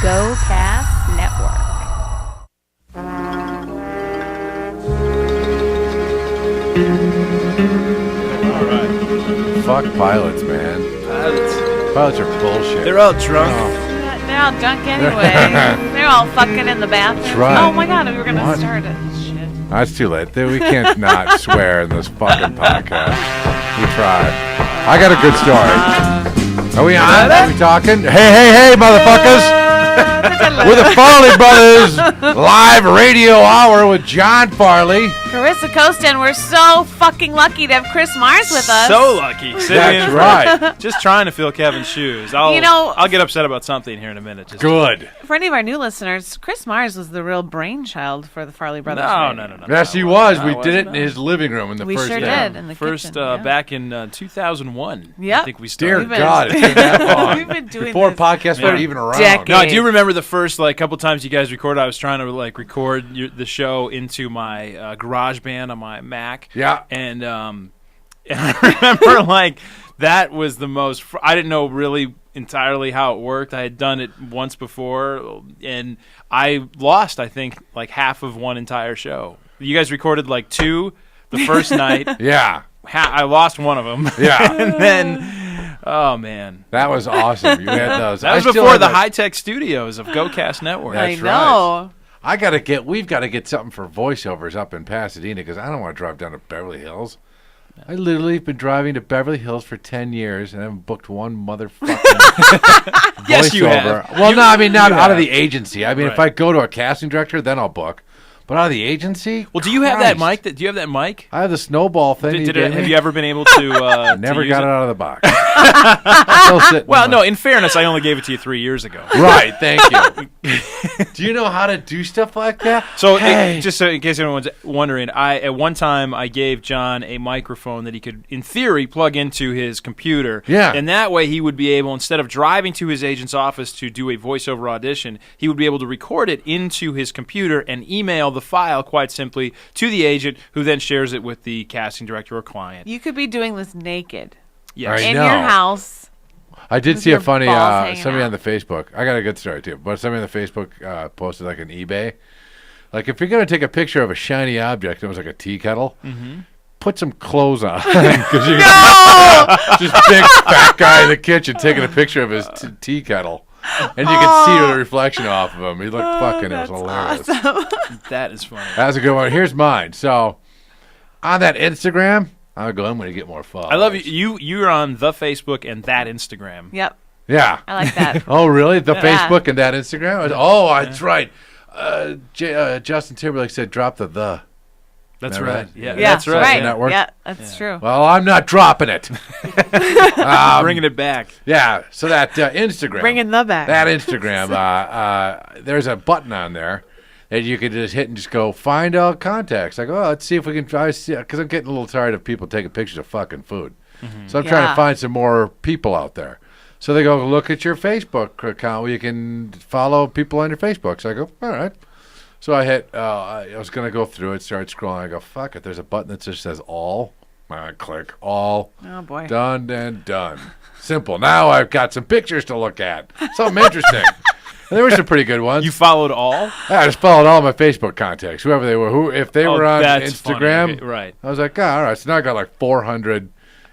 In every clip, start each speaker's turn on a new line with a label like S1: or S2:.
S1: GoCast Network.
S2: All right.
S3: Fuck pilots, man. Pilots are bullshit.
S2: They're all drunk.
S1: They're all drunk anyway. They're all fucking in the bathroom.
S3: That's right.
S1: Oh my god, we were going to
S3: What?
S1: start it. Shit.
S3: That's too late. We can't not swear in this fucking podcast. We tried. I got a good story. Are we on? Are we talking? Hey, motherfuckers! We're the Farley Brothers live radio hour with John Farley.
S1: Carissa Costa, and we're so fucking lucky to have Chris Mars with us.
S2: So lucky.
S3: That's right.
S2: Just trying to fill Kevin's shoes. I'll get upset about something here in a minute. Just
S3: Good.
S1: For any of our new listeners, Chris Mars was the real brainchild for the Farley Brothers.
S2: No.
S3: Yes, he was. We did it in his living room in the
S1: We
S3: first
S1: sure
S3: day.
S1: did in the
S2: First,
S1: kitchen. Yeah.
S2: back in 2001.
S1: Yep.
S2: I think we started.
S3: Dear God, it's been that long.
S1: We've been doing
S3: Before
S1: this
S3: podcasts were
S1: for
S3: even around.
S1: decades.
S2: No, I do remember the first couple times you guys recorded. I was trying to record the show into my GarageBand on my Mac.
S3: Yeah.
S2: And I remember that was the most. I didn't know really entirely how it worked. I had done it once before, and I lost. I think half of one entire show. You guys recorded two the first night.
S3: Yeah.
S2: I lost one of them.
S3: Yeah.
S2: And then, oh man,
S3: That was awesome. You had those.
S2: that was before the high-tech studios of GoCast Network.
S3: That's
S1: I know.
S3: right. We've got to get something for voiceovers up in Pasadena because I don't want to drive down to Beverly Hills. I literally have been driving to Beverly Hills for 10 years and I haven't booked one motherfucking voiceover.
S2: Yes, you have.
S3: Well, no, I mean, not
S2: you
S3: out of
S2: have.
S3: the agency. I mean, if
S2: Right.
S3: I go to a casting director, then I'll book. But out of the agency?
S2: Well, do you have that
S3: Christ.
S2: mic? Do you have that mic?
S3: I have the snowball thing.
S2: Have you ever been able to?
S3: Never
S2: to
S3: got
S2: use
S3: it out of the box. Still sitting
S2: Well,
S3: in
S2: no. In fairness, I only gave it to you 3 years ago.
S3: Right, thank you. Do you know how to do stuff like that?
S2: So,
S3: Hey.
S2: just so in case anyone's wondering, at one time I gave John a microphone that he could, in theory, plug into his computer.
S3: Yeah.
S2: And that way he would be able, instead of driving to his agent's office to do a voiceover audition, he would be able to record it into his computer and email the file quite simply to the agent, who then shares it with the casting director or client.
S1: You could be doing this naked
S2: Yes.
S3: I
S1: in
S3: know.
S1: your house.
S3: I did
S1: With
S3: see a
S1: your
S3: funny
S1: balls hanging
S3: somebody
S1: out.
S3: on the Facebook. I got a good story too, but somebody on the Facebook posted an eBay. If you're gonna take a picture of a shiny object, it was like a tea kettle.
S2: Mm-hmm.
S3: Put some clothes on because you just big fat guy in the kitchen taking a picture of his tea kettle, and you could see the reflection off of him. He looked fucking. It was hilarious.
S1: Awesome.
S2: That is funny.
S3: That was a good one. Here's mine. So on that Instagram, I'm going to get more followers.
S2: I love you. You're on the Facebook and that Instagram.
S1: Yep.
S3: Yeah.
S1: I like that.
S3: Oh, really? The
S1: Yeah.
S3: Facebook and that Instagram? Oh, that's right. Justin Timberlake said drop the.
S2: That's
S3: Remember
S2: right.
S3: that?
S2: Yeah,
S1: Yeah,
S2: that's right.
S1: right.
S3: Network?
S1: Yeah, that's true.
S3: Well, I'm not dropping it.
S2: Bringing it back.
S3: Yeah, so that Instagram.
S1: Bringing the back.
S3: That Instagram, there's a button on there that you can just hit and just go find all contacts. Like, oh, let's see if we can try, because I'm getting a little tired of people taking pictures of fucking food. So I'm trying
S1: Yeah.
S3: to find some more people out there. So they go, look at your Facebook account where you can follow people on your Facebook. So I go, all right. So I hit, I was going to go through it, start scrolling. I go, fuck it. There's a button that just says all. I click all.
S1: Oh, boy.
S3: Done and done. Simple. Now I've got some pictures to look at. Something interesting. And there were some pretty good ones.
S2: You followed all?
S3: I just followed all my Facebook contacts, whoever they were. If they were on
S2: that's
S3: Instagram,
S2: funny. Okay, right.
S3: I was like, oh, all right. So now I got 400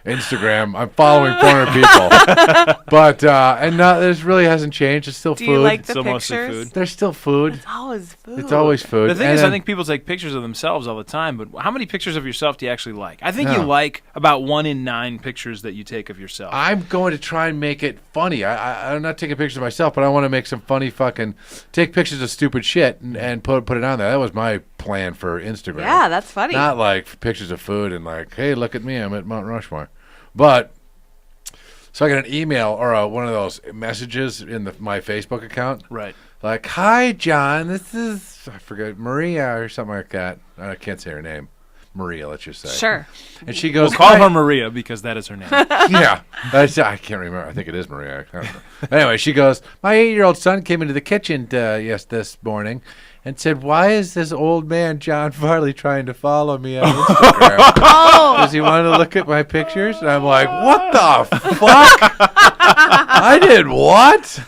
S3: Instagram. I'm following 400 people. But, this really hasn't changed. It's still
S1: Do
S3: food.
S1: you like the
S2: Still mostly
S1: pictures?
S2: food.
S3: There's still food.
S1: It's always food.
S3: It's always food.
S2: The thing
S3: And
S2: is, I
S3: then-
S2: think people take pictures of themselves all the time, but how many pictures of yourself do you actually like? I think you
S3: No.
S2: like about 1 in 9 pictures that you take of yourself.
S3: I'm going to try and make it funny. I'm not taking pictures of myself, but I want to make some funny take pictures of stupid shit and put it on there. That was my plan for Instagram.
S1: Yeah, that's funny.
S3: Not pictures of food and hey, look at me, I'm at Mount Rushmore. But so I got an email or one of those messages in my Facebook account.
S2: right.
S3: Like, hi, John, this is, I forget, Maria or something like that. I can't say her name. Maria, let's just say.
S1: Sure.
S3: And she goes,
S2: We'll call
S3: "Hi."
S2: her Maria because that is her name.
S3: Yeah. I can't remember. I think it is Maria. I don't know. Anyway, she goes, my 8-year-old son came into the kitchen this morning and said, why is this old man, John Farley, trying to follow me on Instagram?
S1: Oh.
S3: Does he want to look at my pictures? And I'm like, what the fuck? I did what?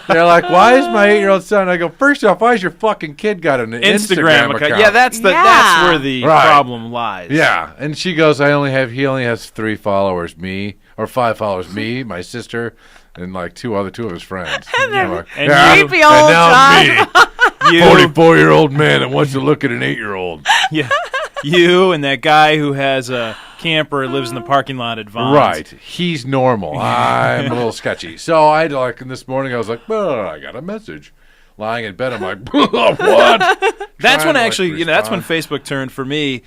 S3: They're like, why is my 8-year-old son? I go, first off, why is your fucking kid got an Instagram account?
S2: Yeah, that's where the problem lies.
S3: Yeah, and she goes, he only has 3 followers, me, or 5 followers, me, my sister, and like two of his friends.
S1: And
S3: creepy
S1: old John.
S3: Me, 44-year-old man that wants to look at an 8-year-old.
S2: Yeah, you and that guy who has a camper and lives in the parking lot at Vaughn's.
S3: Right, he's normal. I'm a little sketchy. So I and this morning I was like, I got a message. Lying in bed, I'm like, what?
S2: That's when actually, that's when Facebook turned for me.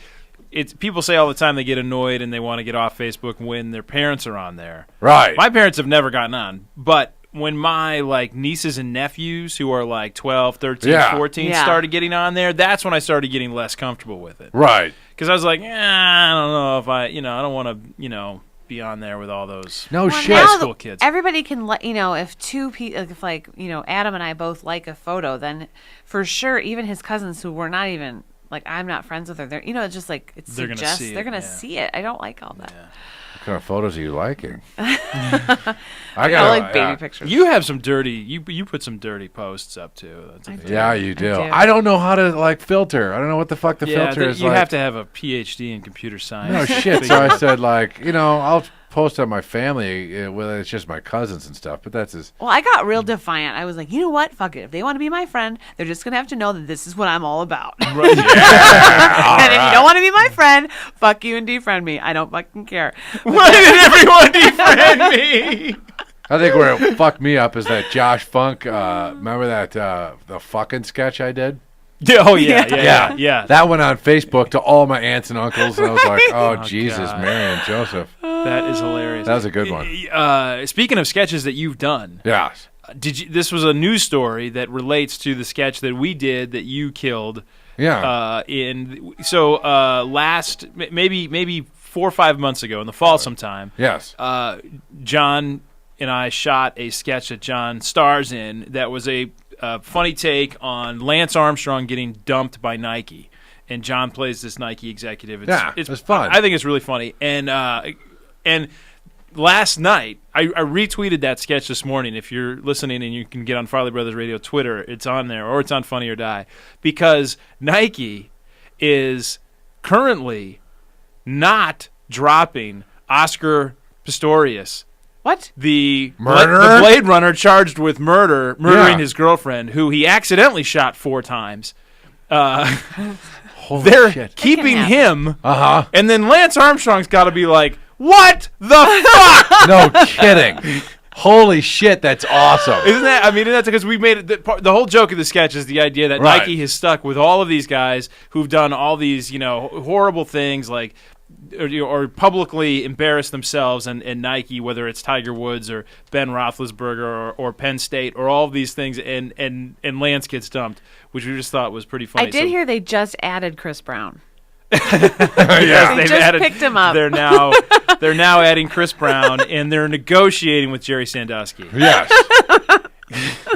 S2: It's people say all the time they get annoyed and they want to get off Facebook when their parents are on there.
S3: Right.
S2: My parents have never gotten on, but when my nieces and nephews who are 12, 13, 14 started getting on there, that's when I started getting less comfortable with it.
S3: Right.
S2: Because I was like, I don't know if I don't want to, be on there with all those
S3: shit.
S2: School kids.
S1: Everybody can let if two people, if Adam and I both like a photo, then for sure, even his cousins who were not even I'm not friends with her. They're it's just
S2: they're gonna
S1: see it. I don't like all that.
S3: Yeah. What kind of photos are you liking?
S1: I like baby pictures.
S2: You have some dirty. You put some dirty posts up too.
S3: Yeah, you do. I don't know how to filter. I don't know what the fuck the filter is.
S2: You have to have a PhD in computer science.
S3: No shit. So I said I'll post on my family whether it's just my cousins and stuff, but that's as
S1: well. I got real defiant. I was like, you know what? Fuck it. If they want to be my friend, they're just gonna have to know that this is what I'm all about.
S3: Right. Yeah.
S1: And if you don't want to be my friend, fuck you and defriend me. I don't fucking care.
S2: Why did everyone defriend me?
S3: I think where it fucked me up is that Josh Funk. Remember that the fucking sketch I did?
S2: Yeah, yeah.
S3: That went on Facebook to all my aunts and uncles, and I was like, oh Jesus,
S2: God.
S3: Mary and Joseph.
S2: That is hilarious.
S3: That was a good one.
S2: Speaking of sketches that you've done,
S3: yes.
S2: This was a news story that relates to the sketch that we did that you killed.
S3: Yeah.
S2: Last maybe 4 or 5 months ago in the fall sometime.
S3: Yes.
S2: John and I shot a sketch that John stars in that was a funny take on Lance Armstrong getting dumped by Nike, and John plays this Nike executive. It's fun. I think it's really funny. And last night I retweeted that sketch this morning. If you're listening and you can get on Farley Brothers Radio Twitter, it's on there, or it's on Funny or Die, because Nike is currently not dropping Oscar Pistorius.
S1: What?
S2: The
S3: murderer?
S2: The Blade Runner charged with murdering his girlfriend, who he accidentally shot 4 times. They're
S3: shit.
S2: keeping him,
S3: and
S2: then Lance Armstrong's got to be like, what the fuck?
S3: No kidding. Holy shit, that's awesome.
S2: Isn't that? I mean, that's because we made it. The whole joke of the sketch is the idea that Nike has stuck with all of these guys who've done all these, horrible things or publicly embarrass themselves, and Nike, whether it's Tiger Woods or Ben Roethlisberger or Penn State or all of these things, and Lance gets dumped, which we just thought was pretty funny.
S1: I did hear they just added Chris Brown.
S2: Yes,
S1: they just picked him up.
S2: They're now adding Chris Brown, and they're negotiating with Jerry Sandusky.
S3: Yes.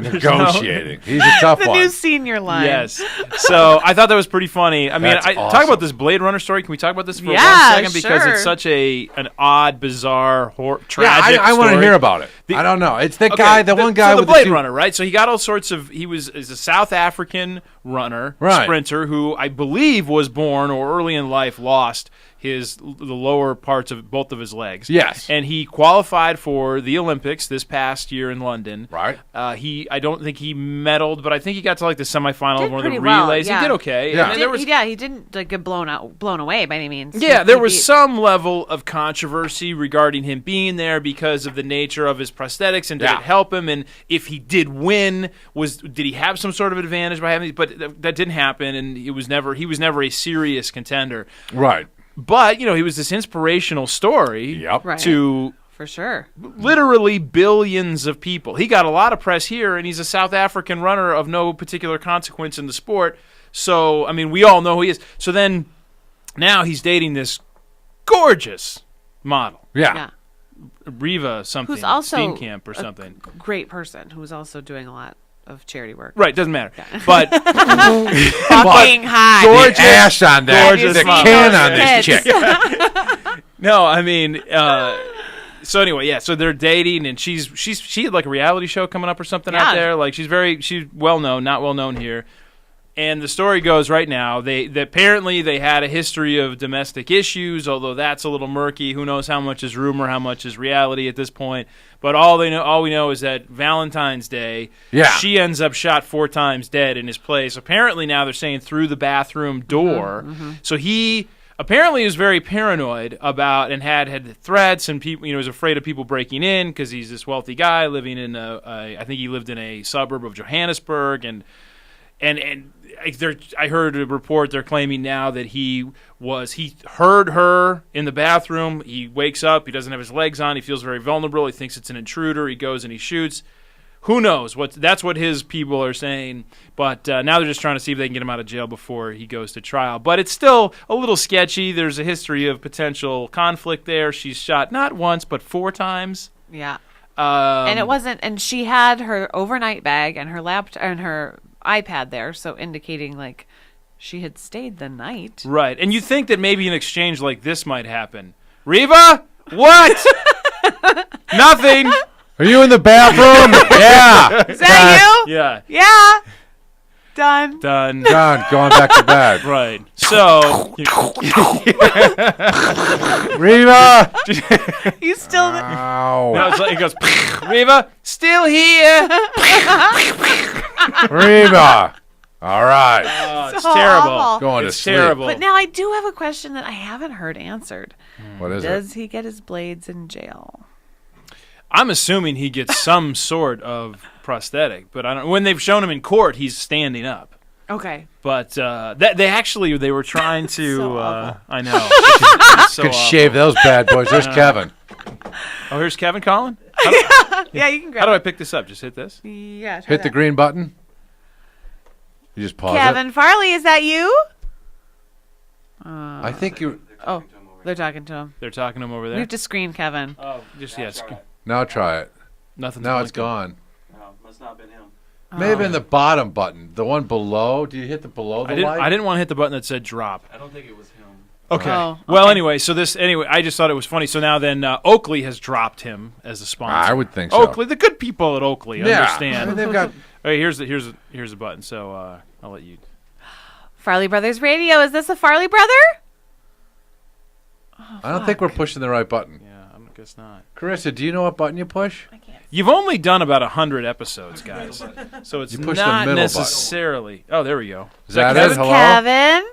S3: Negotiating. He's a tough one.
S1: The new senior line.
S2: Yes. So I thought that was pretty funny. I mean,
S3: Awesome.
S2: Talk about this Blade Runner story. Can we talk about this for 1 second? Because it's such an odd, bizarre, tragic
S3: I want to hear about it. I don't know. It's the guy, one guy with
S2: the Blade Runner, right? So he got all sorts of. He is a South African runner, sprinter, who I believe was born or early in life lost the lower parts of both of his legs.
S3: Yes.
S2: And he qualified for the Olympics this past year in London.
S3: Right.
S2: I don't think he medaled, but I think he got to the semifinal of one of the
S1: well,
S2: relays.
S1: yeah.
S2: He did okay.
S3: Yeah.
S1: He didn't get blown away by any means.
S2: Yeah, there was some level of controversy regarding him being there because of the nature of his prosthetics, and did it help him? And if he did win, did he have some sort of advantage by having? But that didn't happen, and he was never a serious contender.
S3: Right.
S2: But he was this inspirational story to.
S1: For sure.
S2: Literally billions of people. He got a lot of press here, and he's a South African runner of no particular consequence in the sport. So, I mean, we all know who he is. So then, now he's dating this gorgeous model.
S3: Yeah.
S2: Riva something.
S1: Who's also
S2: Steenkamp or something.
S1: Great person who's also doing a lot of charity work.
S2: Right, doesn't matter. Yeah. But
S1: fucking high.
S3: Gorgeous. The ass on that.
S2: Gorgeous
S3: the
S2: model.
S3: can on this chick.
S2: No, I mean, So anyway, yeah. So they're dating, and she had like a reality show coming up or something out there. Like she's well known, not well known here. And the story goes right now, they apparently they had a history of domestic issues, although that's a little murky. Who knows how much is rumor, how much is reality at this point? But all we know is that Valentine's Day, she ends up shot 4 times dead in his place. Apparently now they're saying through the bathroom door. So he apparently was very paranoid about and had threats and people, was afraid of people breaking in because he's this wealthy guy living in I think he lived in a suburb of Johannesburg and I heard a report they're claiming now that he heard her in the bathroom. He wakes up. He doesn't have his legs on. He feels very vulnerable. He thinks it's an intruder. He goes and he shoots. Who knows? That's what his people are saying. But now they're just trying to see if they can get him out of jail before he goes to trial. But it's still a little sketchy. There's a history of potential conflict there. She's shot not once but 4 times.
S1: Yeah. And it wasn't. And she had her overnight bag and her laptop and her iPad there, so indicating like she had stayed the night.
S2: Right. And you think that maybe an exchange like this might happen. Reva? What? Nothing.
S3: Are you in the bathroom? Yeah.
S1: Is that you?
S2: Yeah.
S1: Yeah. Done.
S3: Going back to bed.
S2: Right. So
S3: Reva.
S1: You still
S3: Ow.
S2: No, it's like, it goes, Reva, still here.
S3: Reva. All right.
S2: Oh, it's
S1: So
S2: terrible.
S1: awful.
S3: Going
S2: It's
S3: to sleep.
S2: terrible.
S1: But now I do have a question that I haven't heard answered.
S3: What is
S1: Does he get his blades in jail?
S2: I'm assuming he gets some sort of prosthetic, but I don't. When they've shown him in court, he's standing up.
S1: Okay.
S2: But they were trying to.
S1: So awful.
S2: I know. It's so
S3: Could
S2: awful.
S3: shave those bad boys. There's Kevin.
S2: Oh, here's Kevin calling.
S1: Yeah, you can grab
S2: How do I pick this up? Just hit this.
S1: Yeah. try
S3: Hit the
S1: that.
S3: green button. You just pause
S1: Kevin
S3: it.
S1: Farley, is that you?
S3: I think you.
S1: Oh, they're talking to him.
S2: They're talking to him over
S1: We
S2: there.
S1: have to screen Kevin.
S2: Oh, just yes.
S3: Now try it.
S2: Nothing's
S3: Now it's
S2: blinking.
S3: gone.
S4: No, must not have been him.
S3: Maybe in the bottom button, the one below. Do you hit the below the light?
S2: I didn't want to hit the button that said drop.
S4: I don't think it was him.
S2: Okay.
S1: Oh,
S2: Well,
S1: okay.
S2: anyway, I just thought it was funny. So now then, Oakley has dropped him as a sponsor.
S3: I would think so.
S2: Oakley, the good people at Oakley
S3: Yeah.
S2: understand.
S3: I mean, they've got.
S2: All right, here's the button. So I'll let you.
S1: Farley Brothers Radio. Is this a Farley brother?
S3: I don't think we're pushing the right button.
S2: Yeah, I guess not.
S3: Carissa, do you know what button you push?
S1: I can't.
S2: You've only done about 100 episodes, guys. So it's
S3: You push the
S2: not
S3: middle button.
S2: necessarily. Oh, there we go.
S3: Is that
S2: Kevin?
S3: it? Hello?
S1: Kevin.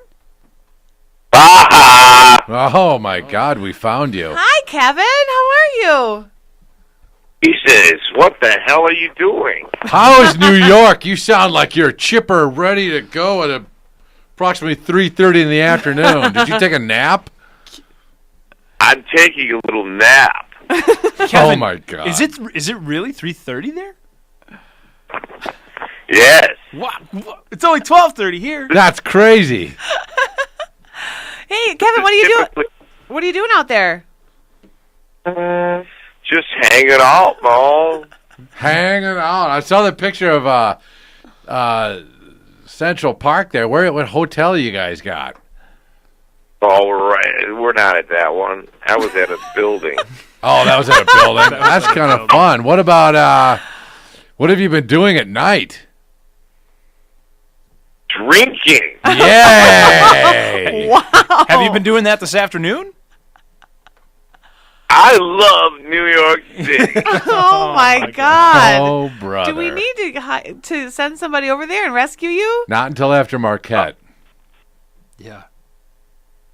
S3: Oh my God, we found you.
S1: Hi, Kevin. How are you?
S5: Jesus, what the hell are you doing?
S3: How is New York? You sound like you're chipper, ready to go at approximately 3:30 in the afternoon. Did you take a nap?
S5: I'm taking a little nap.
S3: Oh
S2: Kevin,
S3: my God.
S2: Is it really 3:30 there?
S5: Yes.
S2: What? It's only 12:30 here.
S3: That's crazy.
S1: Hey, Kevin. What are you doing? What are you doing out there?
S5: Just hanging out, Mo.
S3: Hanging out. I saw the picture of Central Park there. What hotel you guys got?
S5: All right. We're not at that one. I was at a building.
S3: Oh, that was at a building. That's kind of fun. What about what have you been doing at night?
S5: Drinking.
S3: Yay!
S1: Wow.
S2: Have you been doing that this afternoon?
S5: I love New York City.
S1: Oh my God.
S3: Oh, brother.
S1: Do we need to send somebody over there and rescue you?
S3: Not until after Marquette.
S2: Yeah.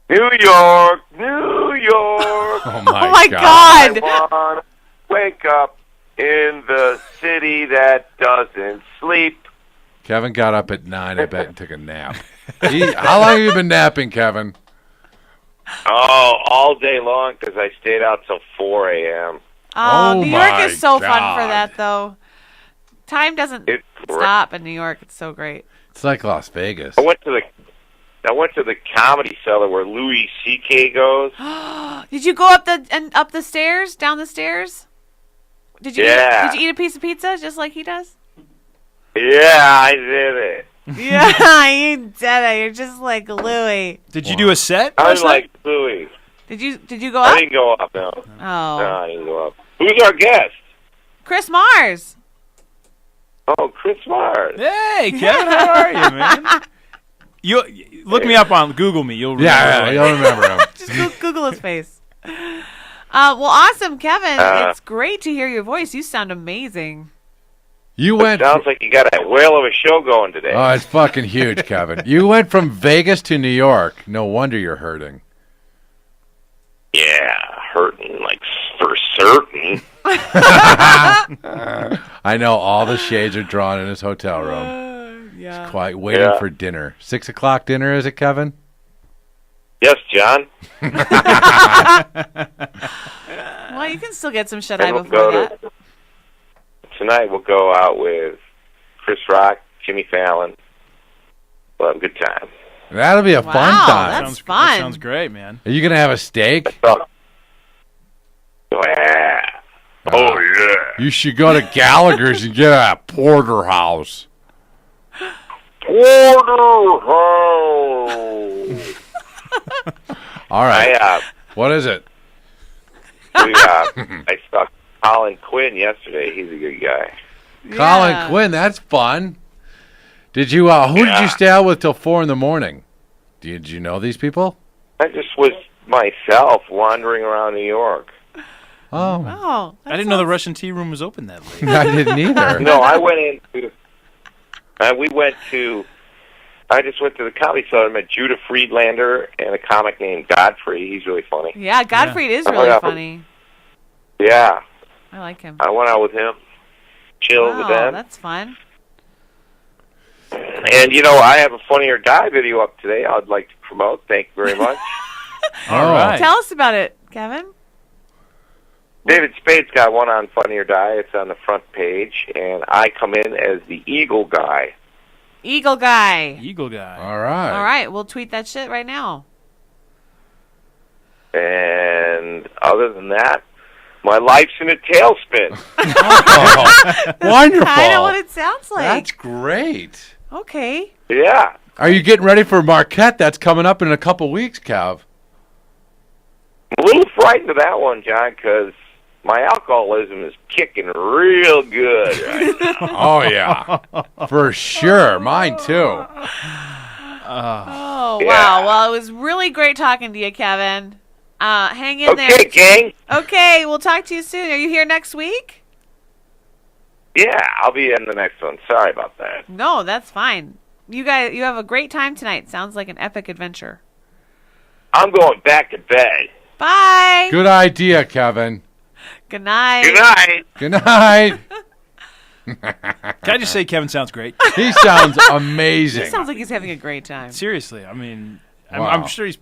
S5: New York, New York.
S3: Oh my,
S1: Oh my
S3: God.
S1: God.
S5: I want to wake up in the city that doesn't sleep.
S3: Kevin got up at 9, I bet, and took a nap. How long have you been napping, Kevin?
S5: Oh, all day long because I stayed out till 4 a.m.
S1: Oh,
S3: Oh
S1: New York
S3: my
S1: is so fun for
S3: God.
S1: that, though. Time doesn't
S5: It's great.
S1: stop in New York. It's so great.
S3: It's like Las Vegas.
S5: I went to the Comedy Cellar where Louis C.K. goes.
S1: Did you go up the stairs, down the stairs? Did you?
S5: Yeah.
S1: Did you eat a piece of pizza just like he does?
S5: Yeah, I did it.
S1: Yeah, you did it. You're just like Louis.
S2: Did you do a set?
S5: I was
S2: last night?
S5: like Louis.
S1: Did you go
S5: I
S1: up?
S5: didn't go up, no.
S1: Oh,
S5: No, I didn't go up. Who's our guest?
S1: Chris Mars.
S5: Oh, Chris Mars.
S2: Hey, Kevin, how are you, man? You look me up on Google me. You'll remember.
S3: Yeah, you'll remember him.
S1: Just Google his face. Well, awesome, Kevin. It's great to hear your voice. You sound amazing.
S3: You went.
S5: Sounds like you got a whale of a show going today.
S3: Oh, it's fucking huge, Kevin. You went from Vegas to New York. No wonder you're hurting.
S5: Yeah, hurting, like, for certain.
S3: I know all the shades are drawn in his hotel room.
S1: Yeah.
S3: He's quite waiting
S5: Yeah.
S3: for dinner. 6 o'clock dinner, is it, Kevin?
S5: Yes, John.
S1: Well, you can still get some shut eye
S5: And we'll
S1: before
S5: go
S1: that.
S5: Tonight we'll go out with Chris Rock, Jimmy Fallon. We'll have a good time.
S3: That'll be a
S1: Wow,
S3: fun time.
S1: that's fun.
S2: That sounds great, man.
S3: Are you going to have a steak?
S5: So, yeah. Oh, yeah.
S3: You should go to Gallagher's and get a porterhouse.
S5: Porterhouse.
S3: All right. What is it?
S5: I saw Colin Quinn yesterday. He's a good guy.
S3: Colin Quinn, that's fun. Did you? Who did you stay out with till 4 a.m? Did you know these people?
S5: I just was myself wandering around New York.
S3: Oh,
S1: Oh,
S2: I didn't know the Russian tea room was open that late.
S3: I didn't either.
S5: No, I went into. I just went to the comedy store and met Judah Friedlander and a comic named Godfrey. He's really funny.
S1: Yeah, Godfrey is
S5: Oh,
S1: really
S5: yeah.
S1: funny.
S5: Yeah,
S1: I like him.
S5: I went out with him, chilled with
S1: Wow,
S5: them.
S1: that's fun.
S5: And, I have a Funny or Die video up today I'd like to promote. Thank you very much.
S2: All right.
S1: Tell us about it, Kevin.
S5: David Spade's got one on Funny or Die. It's on the front page, and I come in as the Eagle guy.
S1: Eagle guy.
S2: Eagle guy.
S3: All right.
S1: All right, we'll tweet that shit right now.
S5: And other than that, my life's in a tailspin.
S3: Oh, wonderful.
S1: I know what it sounds like.
S3: That's great.
S1: Okay.
S5: Yeah.
S3: Are you getting ready for Marquette? That's coming up in a couple weeks, Kev.
S5: I'm a little frightened of that one, John, because my alcoholism is kicking real good right now.
S3: Oh, yeah. For sure. Mine, too.
S1: Oh,
S5: Yeah.
S1: wow. Well, it was really great talking to you, Kevin. Hang in
S5: Okay,
S1: there.
S5: gang.
S1: Okay, we'll talk to you soon. Are you here next week?
S5: Yeah, I'll be in the next one. Sorry about that.
S1: No, that's fine. You guys, you have a great time tonight. Sounds like an epic adventure.
S5: I'm going back to bed.
S1: Bye.
S3: Good idea, Kevin.
S1: Good night.
S5: Good night.
S3: Good night.
S2: Can I just say Kevin sounds great?
S3: He sounds amazing.
S1: He sounds like he's having a great time.
S2: Seriously, I mean,
S3: Wow.
S2: I'm sure he's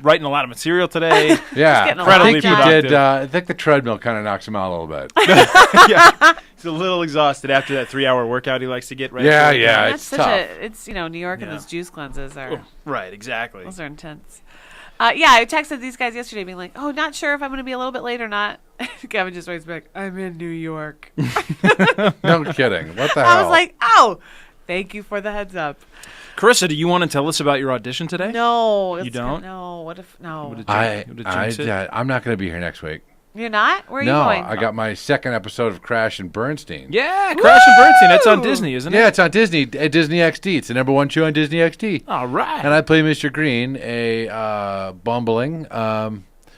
S2: writing a lot of material today.
S3: Yeah.
S1: getting a
S3: I
S1: lot
S3: think he
S1: done.
S3: did. I think the treadmill kind of knocks him out a little bit.
S2: Yeah, he's a little exhausted after that 3-hour workout he likes to get. Right.
S3: Yeah,
S2: after the
S3: yeah.
S2: game.
S1: That's
S3: it's
S1: such
S3: tough.
S1: it's New York and
S2: Yeah.
S1: those juice cleanses are
S2: Right, exactly.
S1: those are intense. Yeah, I texted these guys yesterday being like, "Oh, not sure if I'm going to be a little bit late or not." Kevin just writes back, "I'm in New York."
S3: No kidding. What the hell?
S1: I was like, "Oh, thank you for the heads up."
S2: Carissa, do you want to tell us about your audition today?
S1: No,
S2: You
S1: it's
S2: don't?
S1: No, what if no?
S2: Would it jinx it?
S3: I'm not going to be here next week.
S1: You're not? Where are
S3: No,
S1: you going?
S3: I got my second episode of Crash and Bernstein.
S2: Yeah, Crash and Bernstein. That's on
S1: Woo!
S2: Disney, isn't it?
S3: Yeah, it's on Disney. Disney XD. It's the #1 show on Disney XD.
S2: All right.
S3: And I play Mr. Green, a bumbling.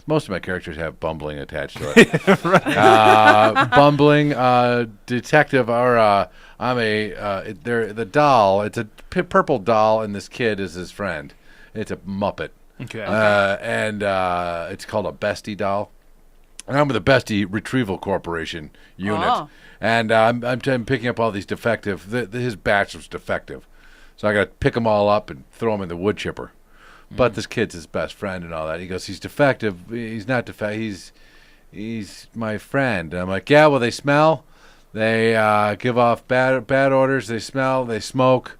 S3: Most of my characters have bumbling attached to it. Bumbling detective, or I'm they're the doll. It's a purple doll, and this kid is his friend. It's a Muppet,
S2: okay.
S3: and it's called a Bestie doll. And I'm with the Bestie Retrieval Corporation unit,
S1: Oh.
S3: and I'm picking up all these defective. His batch was defective, so I got to pick them all up and throw them in the wood chipper. But this kid's his best friend and all that. He goes, he's defective. He's not defective. He's my friend. And I'm like, yeah. Well, they smell. They give off bad orders. They smell. They smoke,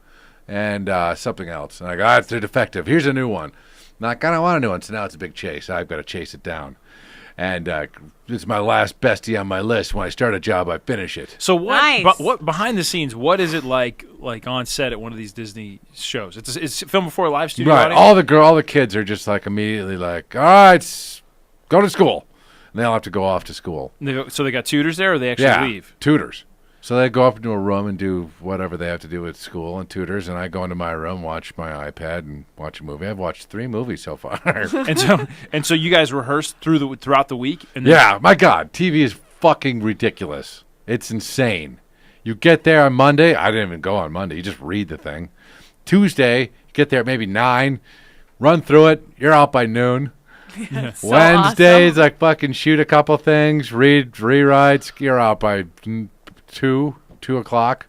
S3: and something else. And I go, they're defective. Here's a new one. Not gonna want a new one. So now it's a big chase. I've got to chase it down. And it's my last bestie on my list. When I start a job, I finish it.
S2: So what?
S1: Nice.
S2: What behind the scenes? What is it like on set at one of these Disney shows? It's filmed before a live studio
S3: Right.
S2: audience?
S3: All the kids are just like immediately like, all right, go to school. And they all have to go off to school.
S2: So they got tutors there, or they actually leave?
S3: Tutors. So they go up into a room and do whatever they have to do at school and tutors, and I go into my room, watch my iPad, and watch a movie. I've watched 3 movies so far.
S2: And so you guys rehearse throughout the week? And then
S3: Yeah, my God, TV is fucking ridiculous. It's insane. You get there on Monday. I didn't even go on Monday. You just read the thing. Tuesday, you get there at maybe 9, run through it. You're out by noon.
S1: So
S3: Wednesdays,
S1: awesome.
S3: like fucking shoot a couple things, read rewrites. You're out by 2 o'clock.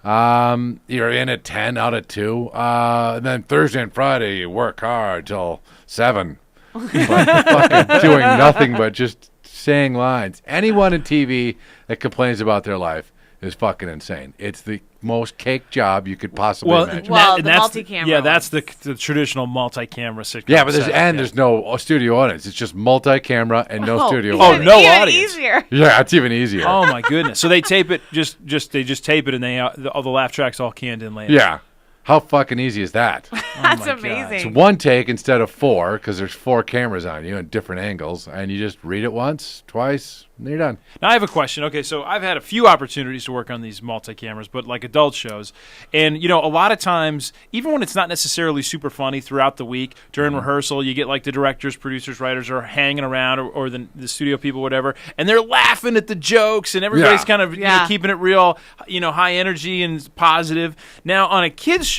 S3: You're in at 10, out at 2. And then Thursday and Friday, you work hard till 7. Fucking doing nothing but just saying lines. Anyone in TV that complains about their life is fucking insane. It's the most cake job you could possibly imagine.
S1: Well,
S2: and
S1: the
S2: that's
S1: multi-camera
S2: Yeah, that's
S1: ones.
S2: the traditional multi-camera sitcom.
S3: Yeah, but
S2: setup,
S3: there's no studio audience. It's just multi-camera and no studio
S2: Oh,
S3: audience.
S2: no
S1: even
S2: audience.
S1: Easier.
S3: Yeah, it's even easier.
S2: Oh my goodness! So they tape it they just tape it, and they all the laugh tracks all canned in later.
S3: Yeah. How fucking easy is that?
S1: That's
S2: my God.
S1: amazing.
S3: It's one take instead of 4 because there's 4 cameras on you at different angles, and you just read it once, twice, and you're done.
S2: Now I have a question. Okay, so I've had a few opportunities to work on these multi-cameras, but like adult shows, and a lot of times, even when it's not necessarily super funny throughout the week during rehearsal, you get like the directors, producers, writers are hanging around, or the studio people, whatever, and they're laughing at the jokes, and everybody's
S3: Yeah.
S2: kind of
S1: Yeah.
S2: keeping it real, high energy and positive. Now on a kids show,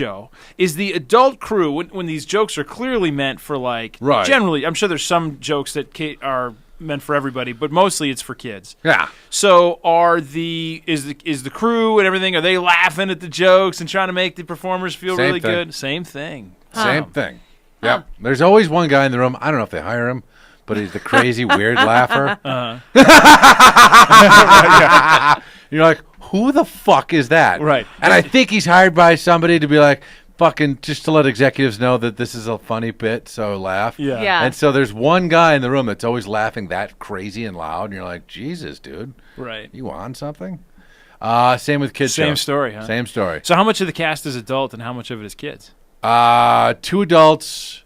S2: is the adult crew when these jokes are clearly meant for like
S3: Right.
S2: generally, I'm sure there's some jokes that are meant for everybody, but mostly it's for kids.
S3: Yeah.
S2: So is the crew and everything, are they laughing at the jokes and trying to make the performers feel
S3: Same
S2: really
S3: thing.
S2: good? Same thing.
S3: Same thing. Yep. There's always one guy in the room. I don't know if they hire him, but he's the crazy, weird laugher. You're like, who the fuck is that?
S2: Right.
S3: And I think he's hired by somebody to be like, fucking, just to let executives know that this is a funny bit, so laugh.
S2: Yeah.
S1: Yeah.
S3: And so there's one guy in the room that's always laughing that crazy and loud, and you're like, Jesus, dude,
S2: Right.
S3: you on something? Same with kids.
S2: Same
S3: shows.
S2: story, huh?
S3: Same story.
S2: So how much of the cast is adult and how much of it is kids?
S3: 2 adults,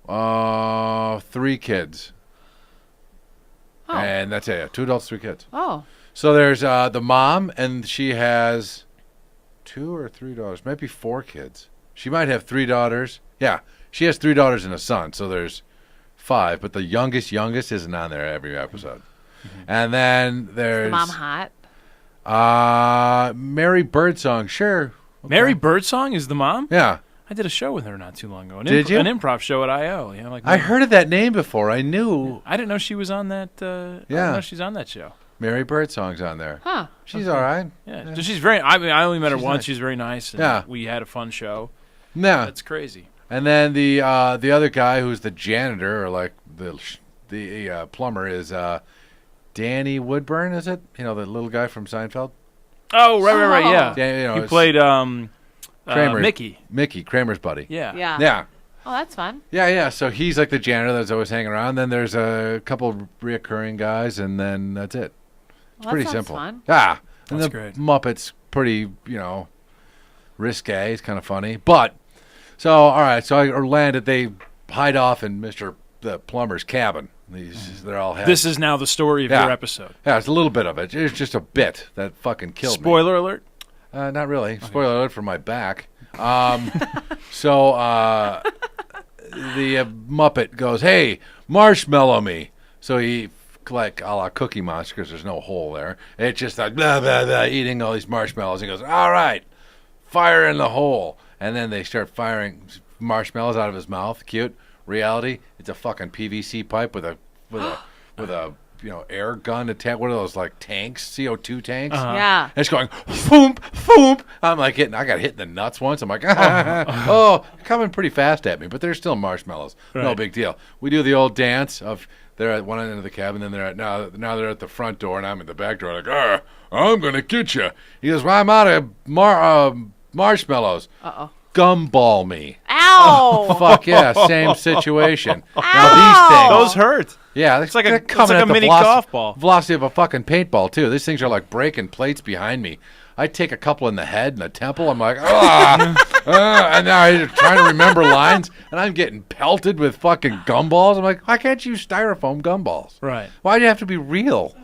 S3: 3 kids.
S1: Oh.
S3: And that's it. 2 adults, 3 kids.
S1: Oh.
S3: So there's the mom, and she has 2 or 3 daughters, maybe 4 kids. She might have 3 daughters. Yeah, she has 3 daughters and a son, so there's 5. But the youngest isn't on there every episode. And then there's
S1: The mom hot.
S3: Mary Birdsong. Sure.
S2: Mary Birdsong is the mom?
S3: Yeah.
S2: I did a show with her not too long ago.
S3: Did you?
S2: An improv show at I.O. Yeah, like
S3: I heard of that name before. I knew
S2: I didn't know she was on that. I
S3: Yeah.
S2: didn't know she's on that show.
S3: Mary Birdsong's on there.
S1: Huh.
S3: She's all right.
S2: Yeah, so she's very. I mean, I only met her
S3: She's
S2: once.
S3: nice.
S2: She's very nice. And
S3: Yeah.
S2: we had a fun show.
S3: Yeah.
S2: That's crazy.
S3: And then the other guy who's the janitor or like the plumber is Danny Woodburn, is it? The little guy from Seinfeld.
S2: Oh, right, yeah.
S3: Dan,
S2: He
S3: it's
S2: played
S3: Kramer.
S2: Mickey,
S3: Kramer's buddy.
S2: Yeah.
S1: Yeah.
S3: Yeah.
S1: Oh, that's fun.
S3: Yeah. So he's like the janitor that's always hanging around. Then there's a couple reoccurring guys, and then that's it.
S1: Well,
S3: Pretty
S1: that sounds
S3: simple.
S1: fun.
S3: Yeah. And
S2: That's
S3: the
S2: great.
S3: Muppets, pretty, risque. It's kind of funny. But, so, all right. So I landed. They hide off in the plumber's cabin. They're all heads.
S2: This is now the story of
S3: Yeah.
S2: your episode.
S3: Yeah, it's a little bit of it. It's just a bit that fucking killed me.
S2: Spoiler alert.
S3: Not really. Spoiler alert for my back. So the Muppet goes, "Hey, marshmallow me." So he, like a la Cookie Monster, because there's no hole there. It's just like blah blah blah, eating all these marshmallows. He goes, "All right, fire in the hole," and then they start firing marshmallows out of his mouth. Cute. Reality, it's a fucking PVC pipe with a air gun attached. What are those, like tanks, CO2 tanks?
S1: Yeah.
S3: And it's going, foom, foom. I'm like I got hit in the nuts once. I'm like, oh, coming pretty fast at me, but they're still marshmallows. No
S2: Right.
S3: big deal. We do the old dance of they're at one end of the cabin, then they're now they're at the front door, and I'm at the back door. Like, I'm gonna get you. He goes, well, I'm out of marshmallows.
S1: Uh-oh.
S3: Gumball me.
S1: Ow!
S3: Fuck yeah, same situation. Now
S1: Ow!
S3: these things.
S2: Those hurt.
S3: Yeah,
S2: It's like a
S3: they're coming at the
S2: mini golf ball.
S3: velocity of a fucking paintball too. These things are like breaking plates behind me. I take a couple in the head and the temple. I'm like, and now I'm trying to remember lines, and I'm getting pelted with fucking gumballs. I'm like, why can't you use styrofoam gumballs?
S2: Right.
S3: Why do you have to be real?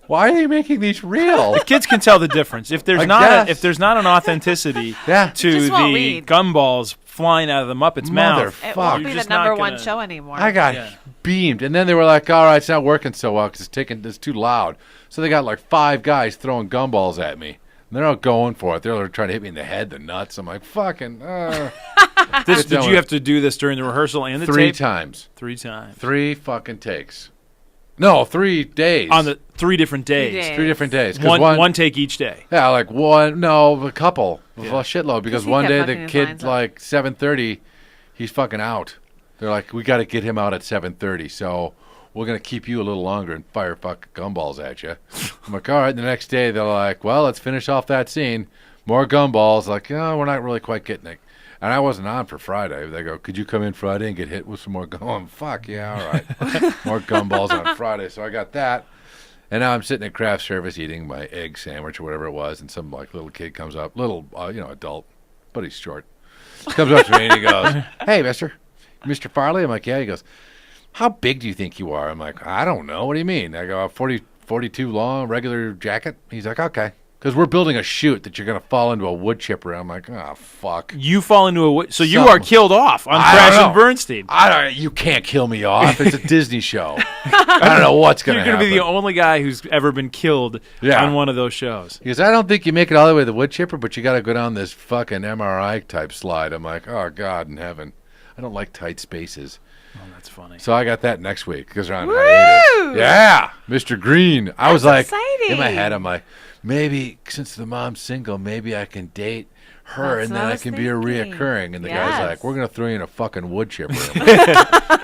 S3: Why are they making these real?
S2: Kids can tell the difference. If there's
S3: guess.
S2: not an authenticity
S3: Yeah.
S2: to
S1: Just won't
S2: the
S1: read.
S2: gumballs flying out of the Muppet's mouth,
S1: It won't
S3: Fuck.
S1: be
S2: You're
S1: the
S2: just not
S1: number one
S2: gonna-
S1: show anymore.
S3: I got
S2: Yeah.
S3: beamed, and then they were like, "All right, it's not working so well because it's too loud." So they got like 5 guys throwing gumballs at me. And they're not going for it. They're trying to hit me in the head, the nuts. I'm like, "Fucking."
S2: Did you have to do this during the rehearsal and the
S3: 3
S2: tape?
S3: times,
S2: 3 times.
S3: 3 fucking takes. No, 3 days.
S2: On the 3 different days.
S1: 3 days.
S3: 3 different days. 'Cause
S2: One take each day.
S3: Yeah, like one. No, a couple. A shitload because
S1: he
S3: one
S1: kept
S3: day
S1: fucking
S3: the
S1: his
S3: kid
S1: lines up.
S3: like 7:30, he's fucking out. They're like, we got to get him out at 7:30, so we're gonna keep you a little longer and fire fucking gumballs at you. I'm like, all right. The next day they're like, well, let's finish off that scene. More gumballs. Like, oh, we're not really quite getting it. And I wasn't on for Friday. They go, could you come in Friday and get hit with some more gum? Fuck yeah, all right. More gumballs on Friday. So I got that. And now I'm sitting at craft service eating my egg sandwich or whatever it was, and some like little kid comes up, little adult, but he's short. Comes up to me and he goes, "Hey, Mr. Farley." I'm like, "Yeah." He goes, "How big do you think you are?" I'm like, "I don't know. What do you mean?" I go, 42 long, regular jacket. He's like, "Okay." Because we're building a chute that you're going to fall into a wood chipper. I'm like, oh, fuck.
S2: You fall into so you
S3: Some-
S2: are killed off on
S3: I
S2: Crash
S3: don't
S2: and
S3: know.
S2: Bernstein.
S3: You can't kill me off. It's a Disney show. I don't know what's going
S2: You're
S3: to happen.
S2: going to be the only guy who's ever been killed
S3: Yeah.
S2: on one of those shows.
S3: Because I don't think you make it all the way to the wood chipper, but you got to go down this fucking MRI type slide. I'm like, oh, God in heaven. I don't like tight spaces.
S2: Oh, that's funny.
S3: So I got that next week because they're on hiatus. Yeah, Mr. Green. I was like,
S1: exciting.
S3: in my head, I'm like, maybe since the mom's single, maybe I can date her
S1: That's
S3: and
S1: what
S3: then
S1: I
S3: I
S1: was
S3: can be a
S1: thinking.
S3: reoccurring. And the
S1: Yes.
S3: guy's like, we're going to throw you in a fucking wood chipper.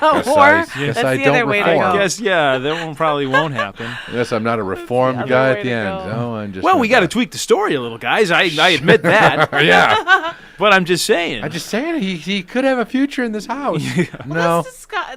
S1: Or
S3: guess
S1: that's
S3: I
S1: the
S3: don't
S1: other way to
S3: reform.
S1: go.
S2: Guess, yeah, that one probably won't happen.
S3: Yes, I'm not a reformed
S1: other
S3: guy
S1: way
S3: at the
S1: to
S3: end.
S1: go.
S3: No, I'm just
S2: Well, we got to
S3: to
S2: tweak the story a little, guys. I admit that.
S3: yeah.
S2: But I'm just saying.
S3: I'm just saying he could have a future in this house. No.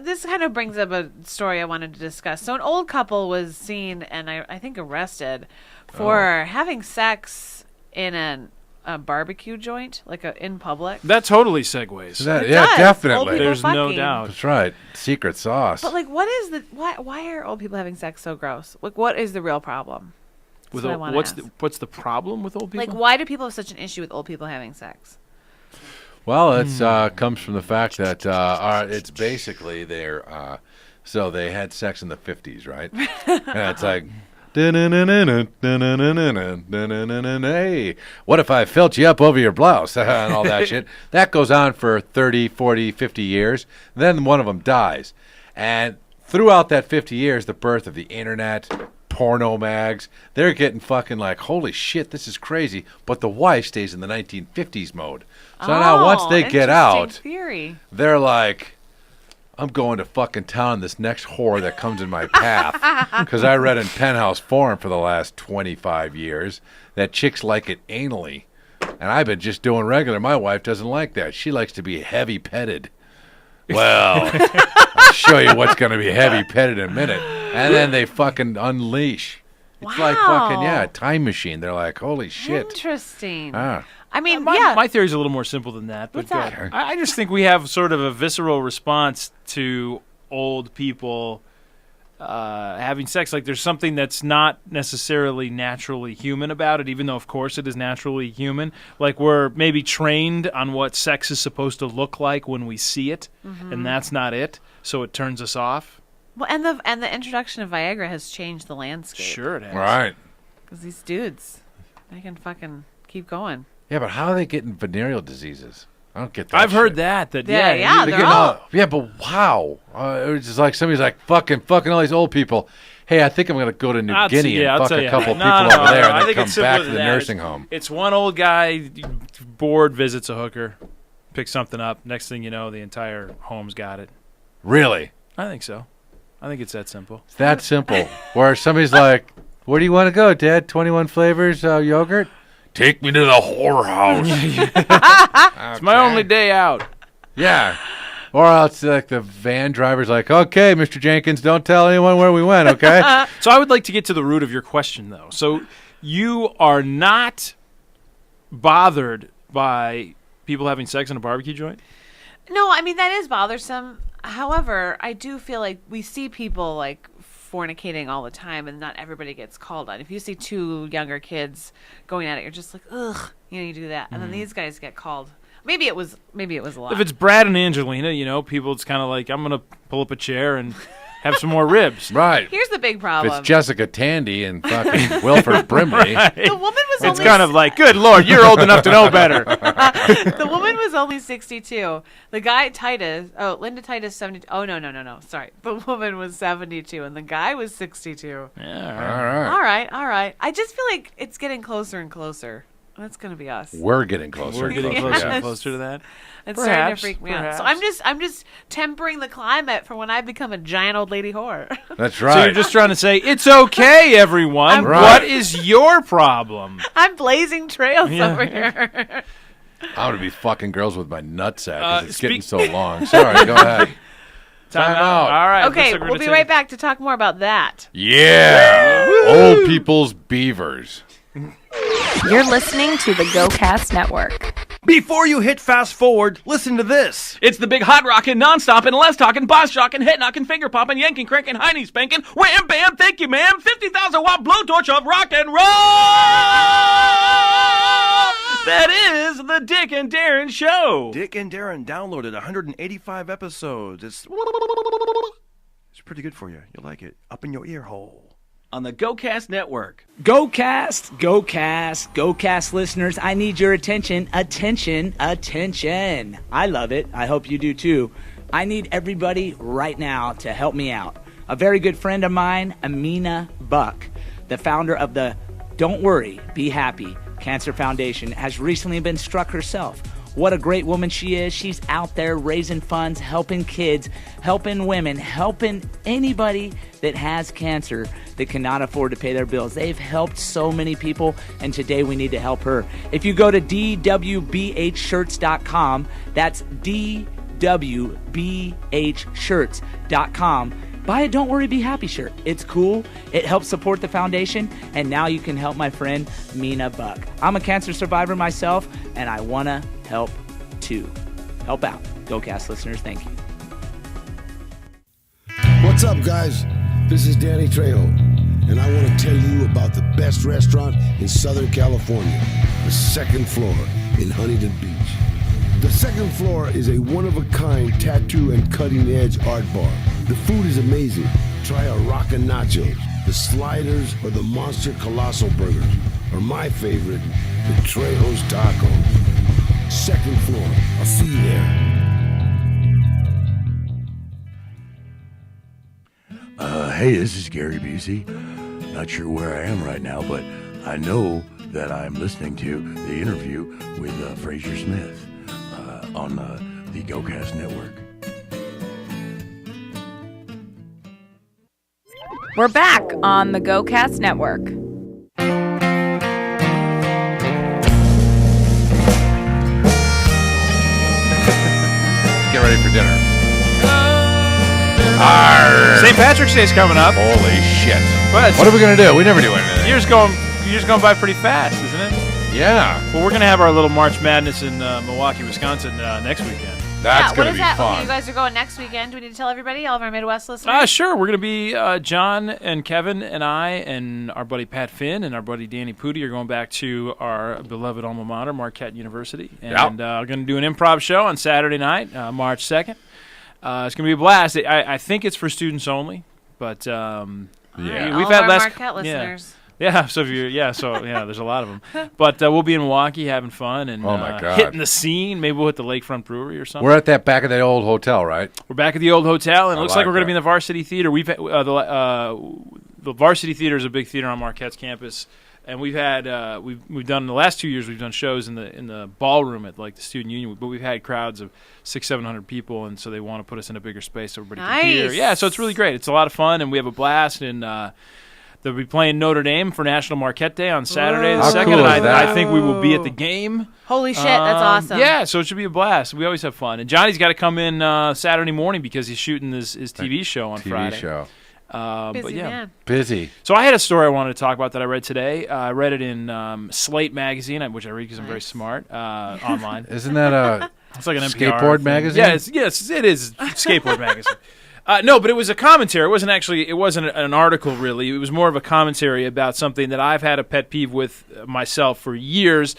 S1: This kind of brings up a story I wanted to discuss. So an old couple was seen and I think arrested for having sex in a barbecue joint, like in public.
S2: That totally segues.
S3: That-
S1: It
S3: yeah,
S1: does. Old
S3: definitely.
S1: people
S2: There's no
S1: fucking.
S2: doubt.
S3: That's right. Secret sauce.
S1: But like, what is the why are old people having sex so gross? Like, what is the real problem? That's
S2: With
S1: what I
S2: old-
S1: wanna
S2: what's
S1: ask.
S2: what's the problem with old people?
S1: Like, why do people have such an issue with old people having sex?
S3: Well, it's comes from the fact that it's basically so they had sex in the 50s, right? And it's like, hey, what if I felt you up over your blouse and all that shit? That goes on for 30, 40, 50 years. Then one of them dies. And throughout that 50 years, the birth of the internet, porno mags, they're getting fucking like, holy shit, this is crazy. But the wife stays in the 1950s mode. So now once they get out,
S1: interesting theory.
S3: they're like, I'm going to fucking town, this next whore that comes in my path. Because I read in Penthouse Forum for the last 25 years that chicks like it anally. And I've been just doing regular. My wife doesn't like that. She likes to be heavy petted. Well, I'll show you what's going to be heavy petted in a minute. And then they fucking unleash. It's like fucking,
S1: Wow.
S3: a time machine. They're like, holy shit.
S1: Interesting.
S3: Ah.
S1: I mean,
S2: My theory's a little more simple than that. But
S1: What's that?
S3: Okay.
S2: I just think we have sort of a visceral response to old people having sex. Like there's something that's not necessarily naturally human about it, even though, of course, it is naturally human. Like we're maybe trained on what sex is supposed to look like when we see it, and that's not it. So it turns us off.
S1: Well, and the introduction of Viagra has changed the landscape.
S2: Sure it has.
S3: Right.
S1: Because these dudes, they can fucking keep going.
S3: Yeah, but how are they getting venereal diseases? I don't get that.
S2: I've heard
S3: shit.
S2: that.
S1: Yeah,
S2: Yeah.
S1: they're
S3: Getting
S1: all-
S3: yeah, but wow. It's just like somebody's like, fucking all these old people. Hey, I think I'm going to go to New Guinea and
S2: I'll
S3: fuck
S2: tell
S3: a
S2: you.
S3: couple
S2: No,
S3: people
S2: no,
S3: over there
S2: no,
S3: and
S2: I
S3: then
S2: think
S3: come
S2: it's simpler
S3: back to
S2: than
S3: the
S2: that.
S3: nursing home.
S2: It's one old guy bored, visits a hooker, picks something up. Next thing you know, the entire home's got it.
S3: Really?
S2: I think so. I think it's that simple.
S3: It's that simple. Where somebody's like, where do you want to go, Dad? 21 flavors yogurt? Take me to the whorehouse.
S2: It's my only day out.
S3: Yeah. Or else like the van driver's like, okay, Mr. Jenkins, don't tell anyone where we went, okay?
S2: So I would like to get to the root of your question, though. So you are not bothered by people having sex in a barbecue joint?
S1: No, I mean, that is bothersome. However, I do feel like we see people like fornicating all the time, and not everybody gets called on. If you see two younger kids going at it, you're just like, ugh, you do that. And then these guys get called. Maybe it was a lot.
S2: If it's Brad and Angelina, people, it's kind of like, I'm going to pull up a chair and have some more ribs.
S3: Right.
S1: Here's the big
S3: If
S1: problem.
S3: it's Jessica Tandy and fucking Wilford Brimley.
S2: Right.
S1: The woman was
S2: It's
S1: only
S2: kind of like, good Lord, you're old enough to know better.
S1: the woman was only 62. The guy Linda Titus 70. Oh no. Sorry. The woman was 72 and the guy was 62.
S2: Yeah,
S3: All right.
S1: All right. I just feel like it's getting closer and closer. That's going to be us.
S3: We're getting closer.
S2: We're getting
S3: and
S2: closer and
S1: Yes.
S2: closer to that.
S1: It's starting to
S2: Perhaps,
S1: freak me out. So
S2: perhaps.
S1: I'm just tempering the climate for when I become a giant old lady whore.
S3: That's
S2: So
S3: right.
S2: you're just trying to say, it's okay, everyone.
S3: Right.
S2: What is your problem?
S1: I'm blazing trails
S2: Yeah.
S1: over here.
S3: I'm going to be fucking girls with my nutsack because it's getting
S2: speak-
S3: so long. Sorry, go ahead. Time out.
S2: All right.
S1: Okay,
S2: looks like we're
S1: we'll
S2: gonna
S1: be
S2: take-
S1: right back to talk more about that.
S3: Yeah. Old people's beavers.
S6: You're listening to the GoCast Network.
S7: Before you hit fast forward, listen to this. It's the big hot rockin', non-stoppin', less talking, boss jockin', head knockin', finger poppin', yanking, crankin', hiney spankin', wham bam, thank you ma'am, 50,000 watt blowtorch of rock and roll! That is the Dick and Darren Show.
S8: Dick and Darren downloaded 185 episodes. It's pretty good for you. You'll like it. Up in your ear hole.
S7: On the GoCast Network.
S9: GoCast, GoCast, GoCast listeners, I need your attention. Attention, attention. I love it. I hope you do too. I need everybody right now to help me out. A very good friend of mine, Amina Buck, the founder of the Don't Worry, Be Happy Cancer Foundation, has recently been struck herself. What a great woman she is. She's out there raising funds, helping kids, helping women, helping anybody that has cancer that cannot afford to pay their bills. They've helped so many people, and today we need to help her. If you go to dwbhshirts.com, that's dwbhshirts.com, buy a Don't Worry, Be Happy shirt. It's cool. It helps support the foundation, and now you can help my friend Mina Buck. I'm a cancer survivor myself, and I want to help too. Help out. GoCast listeners, thank you.
S10: What's up, guys? This is Danny Trejo, and I want to tell you about the best restaurant in Southern California, the Second Floor in Huntington Beach. The Second Floor is a one-of-a-kind tattoo and cutting-edge art bar. The food is amazing. Try our rockin' nachos, the sliders, or the monster colossal burgers, or my favorite, the Trejo's tacos. Second Floor. I'll see you there.
S11: Hey, this is Gary Busey. Not sure where I am right now, but I know that I'm listening to the interview with Fraser Smith on the GoCast Network.
S6: We're back on the GoCast Network.
S3: Get ready for dinner.
S2: St. Patrick's Day's coming up.
S3: Holy shit.
S2: But
S3: What are we going to do? We never do anything.
S2: Year's going by pretty fast, isn't it?
S3: Yeah.
S2: Well, we're going to have our little March Madness in Milwaukee, Wisconsin next weekend.
S3: That's
S1: what
S3: going to
S1: is
S3: be
S1: that?
S3: fun.
S1: You guys are going next weekend. Do we need to tell everybody, all of our Midwest listeners?
S2: Sure. We're going to be John and Kevin and I and our buddy Pat Finn and our buddy Danny Pudi are going back to our beloved alma mater, Marquette University. And we're going to do an improv show on Saturday night, March 2nd. It's going to be a blast. I think it's for students only, but
S1: All right,
S2: we've
S1: all
S2: had
S1: of our
S2: less
S1: Marquette listeners.
S2: Yeah, so there's a lot of them. But we'll be in Milwaukee having fun and
S3: Oh, my God.
S2: hitting the scene. Maybe we'll hit the Lakefront Brewery or something.
S3: We're at that back of that old hotel, right?
S2: We're back at the old hotel, and it looks like
S3: like
S2: we're going to
S3: that.
S2: be in the Varsity Theater. We've the Varsity Theater is a big theater on Marquette's campus, and we've had we've done the last 2 years we've done shows in the ballroom at like the Student Union, but we've had crowds of 600-700 people, and so they want to put us in a bigger space so everybody can hear.
S1: Nice.
S2: Yeah, so it's really great. It's a lot of fun, and we have a blast and. They'll be playing Notre Dame for National Marquette Day on Saturday the
S3: How
S2: 2nd,
S3: cool
S2: and
S3: is that?
S2: I think we will be at the game.
S1: Holy shit, that's awesome.
S2: Yeah, so it should be a blast. We always have fun. And Johnny's got to come in Saturday morning because he's shooting his TV show on Friday.
S3: show.
S1: Busy
S2: but yeah.
S1: man.
S3: Busy.
S2: So I had a story I wanted to talk about that I read today. I read it in Slate magazine, which I read because I'm very smart online.
S3: Isn't that a
S2: It's like an NPR
S3: skateboard
S2: thing.
S3: magazine?
S2: Yes, it is skateboard magazine. No, but it was a commentary. It wasn't an article really. It was more of a commentary about something that I've had a pet peeve with myself for years,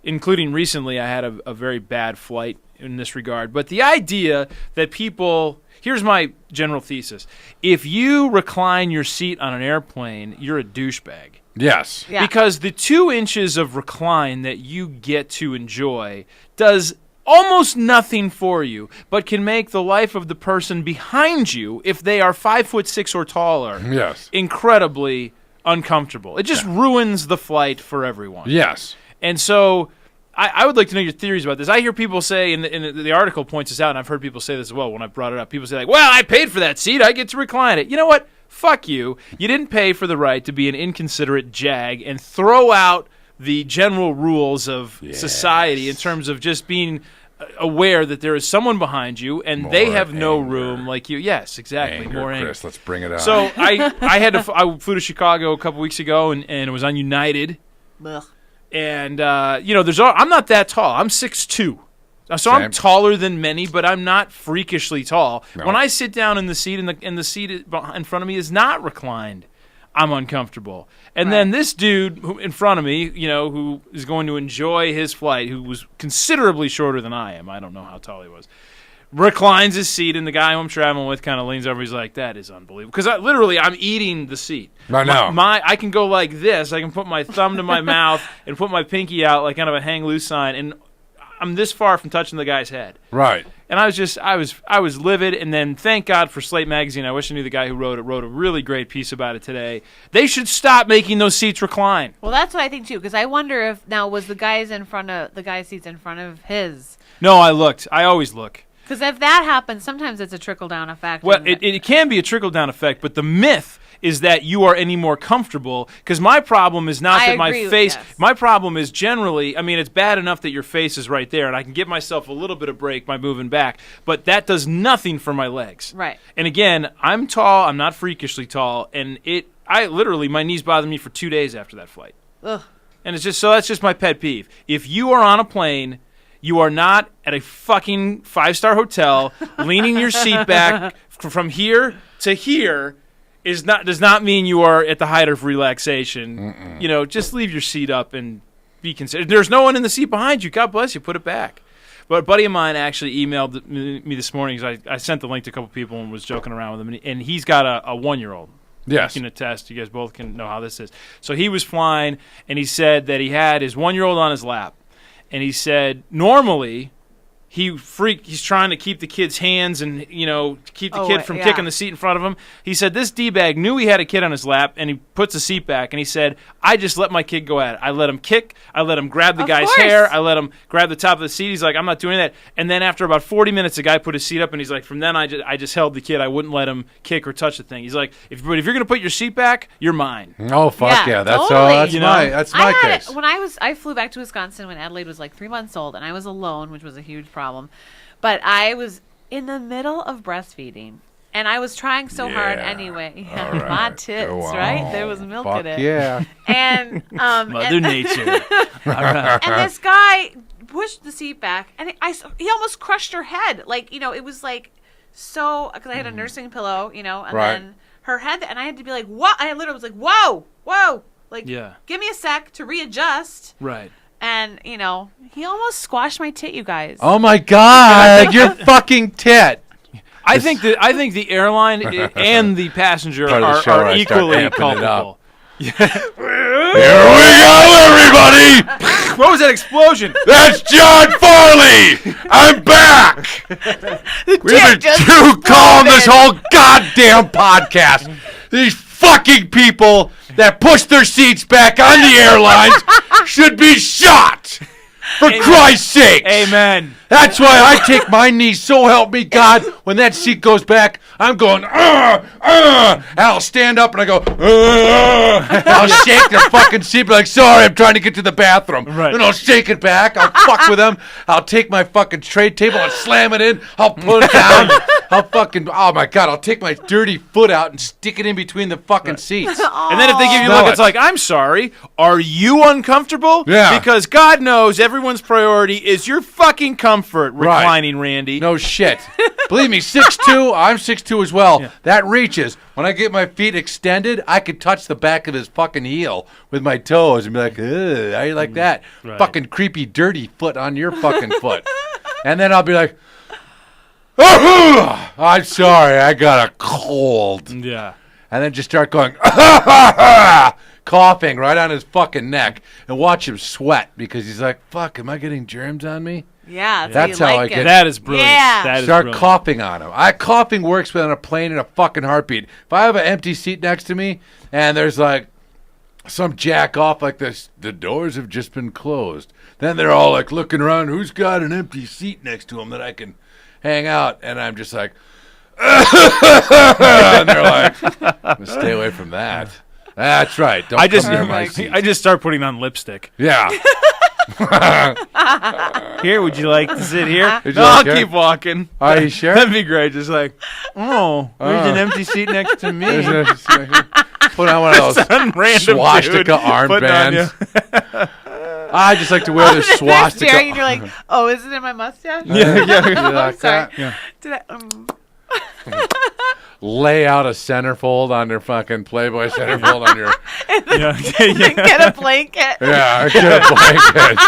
S2: including recently. I had a very bad flight in this regard. But the idea that people, here's my general thesis: if you recline your seat on an airplane, you're a douchebag.
S3: Yes.
S1: Yeah.
S2: Because the 2 inches of recline that you get to enjoy does almost nothing for you, but can make the life of the person behind you, if they are 5'6" or taller,
S3: Yes.
S2: incredibly uncomfortable. It just ruins the flight for everyone.
S3: Yes.
S2: And so I would like to know your theories about this. I hear people say, and the article points this out, and I've heard people say this as well when I brought it up. People say, like, well, I paid for that seat. I get to recline it. You know what? Fuck you. You didn't pay for the right to be an inconsiderate jag and throw out the general rules of society in terms of just being aware that there is someone behind you and they
S3: More
S2: have no
S3: anger.
S2: room like you. Yes, exactly.
S3: Anger,
S2: More anger.
S3: Chris, let's bring it on.
S2: So I flew to Chicago a couple weeks ago and it was on United.
S1: Ugh.
S2: And I'm not that tall. I'm 6'2". So I'm
S3: Same.
S2: taller than many, but I'm not freakishly tall.
S3: No.
S2: When I sit down in the seat and the seat in front of me is not reclined, I'm uncomfortable. And then this dude in front of me, who is going to enjoy his flight, who was considerably shorter than I am, I don't know how tall he was, reclines his seat, and the guy who I'm traveling with kind of leans over. He's like, "That is unbelievable." Because I'm eating the seat.
S3: I know.
S2: I can go like this. I can put my thumb to my mouth and put my pinky out like kind of a hang loose sign, and I'm this far from touching the guy's head.
S3: Right.
S2: And I was livid. And then thank God for Slate magazine. I wish I knew the guy who wrote a really great piece about it today. They should stop making those seats recline.
S1: Well, that's what I think too, because I wonder if now was the guy's seats in front of his.
S2: No, I looked. I always look.
S1: Because if that happens, sometimes it's a trickle-down effect.
S2: Well, it can be a trickle-down effect, but the myth is that you are any more comfortable. Because my problem is not that my face.
S1: Yes.
S2: My problem is generally, it's bad enough that your face is right there, and I can give myself a little bit of break by moving back, but that does nothing for my legs.
S1: Right.
S2: And again, I'm tall. I'm not freakishly tall, and my knees bothered me for 2 days after that flight.
S1: Ugh.
S2: And it's just that's just my pet peeve. If you are on a plane, you are not at a fucking 5-star hotel leaning your seat back from here to here. Does not mean you are at the height of relaxation. Just leave your seat up and be considered. There's no one in the seat behind you. God bless you. Put it back. But a buddy of mine actually emailed me this morning because I sent the link to a couple people and was joking around with him. And he's got a 1-year-old.
S3: Yes.
S2: You can attest. You guys both can know how this is. So he was flying, and he said that he had his 1-year-old on his lap. And he said normally he's trying to keep the kid's hands and, keep the kid from kicking the seat in front of him. He said this D-bag knew he had a kid on his lap, and he puts the seat back, and he said, I just let my kid go at it. I let him kick. I let him grab the guy's hair. I let him grab the top of the seat. He's like, I'm not doing that. And then after about 40 minutes, the guy put his seat up, and he's like, from then I just held the kid. I wouldn't let him kick or touch the thing. He's like, if you're going to put your seat back, you're mine.
S3: Oh, fuck yeah. That's
S1: totally.
S3: that's my case.
S1: When I flew back to Wisconsin when Adelaide was like 3 months old, and I was alone, which was a huge problem. But I was in the middle of breastfeeding, and I was trying so hard anyway.
S3: All right.
S1: My tits, right? There was milk in it.
S3: Yeah.
S1: And
S2: Mother Nature. All right.
S1: And this guy pushed the seat back, and he almost crushed her head. Like, it was like so, because I had a nursing pillow, and then her head, and I had to be like, what? I literally was like, whoa. Like, give me a sec to readjust.
S2: Right.
S1: And, he almost squashed my tit, you guys.
S3: Oh, my God. Your fucking tit.
S2: I think the airline and the passenger are equally culpable.
S3: Here we go, everybody.
S2: What was that explosion?
S3: That's John Farley. I'm back. We've been too calm this whole goddamn podcast. These fucking people that push their seats back on the airlines should be shot. For Christ's sake.
S2: Amen.
S3: That's why I take my knees, so help me God. When that seat goes back, I'm going, and I'll stand up and I go, I'll shake the fucking seat, be like, sorry, I'm trying to get to the bathroom.
S2: Right.
S3: Then I'll shake it back. I'll fuck with them. I'll take my fucking tray table and slam it in. I'll pull it down. I'll fucking, oh my God, I'll take my dirty foot out and stick it in between the fucking seats.
S2: And then if they give you a
S3: Smell
S2: look, it's like, I'm sorry, are you uncomfortable?
S3: Yeah.
S2: Because God knows everyone's priority is your fucking comfort, reclining Randy.
S3: No shit. Believe me, 6'2", I'm 6'2" as well. Yeah. That reaches. When I get my feet extended, I could touch the back of his fucking heel with my toes and be like, ugh, how you like that? Right. Fucking creepy, dirty foot on your fucking foot. And then I'll be like, I'm sorry, I got a cold.
S2: Yeah.
S3: And then just start going, coughing right on his fucking neck and watch him sweat because he's like, fuck, am I getting germs on me?
S1: Yeah,
S3: that's how I get.
S2: That is brilliant.
S1: Yeah.
S2: That is
S3: Start
S2: brilliant.
S3: coughing on him. Coughing works on a plane in a fucking heartbeat. If I have an empty seat next to me and there's like some jack off like this, the doors have just been closed. Then they're all like looking around, who's got an empty seat next to him that I can hang out? And I'm just like, and they're like, stay away from that. That's right. Don't
S2: I just start putting on lipstick.
S3: Yeah.
S2: Here, would you like to sit here?
S3: Would you
S2: No,
S3: like
S2: I'll
S3: here?
S2: keep walking.
S3: Are you sure?
S2: That'd be great. Just like, there's an empty seat next to me.
S3: Put on one of those
S2: random
S3: swastika armbands. I just like to wear the swastika.
S1: Staring and you're like, oh, is it in my mustache?
S3: Yeah. You
S1: I'm
S3: like
S1: sorry.
S3: that? Yeah.
S1: Did I?
S3: Lay out a centerfold on your fucking Playboy centerfold on your.
S1: And then get a blanket.
S3: Yeah, get a blanket.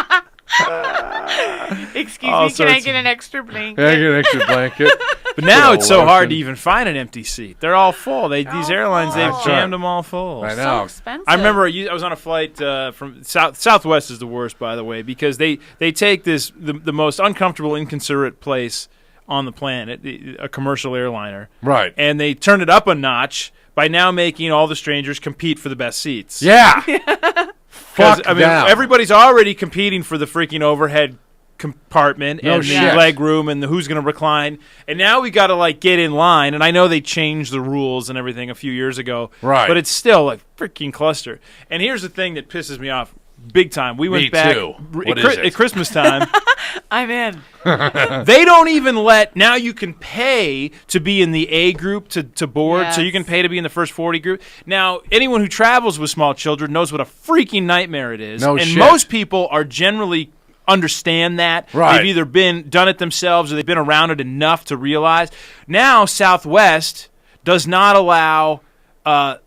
S1: Excuse me, can I get an extra blanket?
S3: Yeah, get an extra blanket.
S2: But now it's so hard to even find an empty seat. They're all full. These airlines, they've jammed them all full.
S3: I know.
S1: So expensive.
S2: I remember I was on a flight from Southwest is the worst, by the way, because they take the most uncomfortable, inconsiderate place on the planet, a commercial airliner.
S3: Right.
S2: And they turn it up a notch by now making all the strangers compete for the best seats.
S3: Yeah. Fuck
S2: them. Everybody's already competing for the freaking overhead compartment and the leg room and who's going to recline. And now we got to get in line. And I know they changed the rules and everything a few years ago.
S3: Right.
S2: But it's still a freaking cluster. And here's the thing that pisses me off big time. We went back at Christmas time.
S1: I'm in.
S2: They don't even now you can pay to be in the A group to board, so you can pay to be in the first 40 group. Now, anyone who travels with small children knows what a freaking nightmare it is. Most people are generally understand that.
S3: Right.
S2: They've either done it themselves or they've been around it enough to realize. Now, Southwest does not allow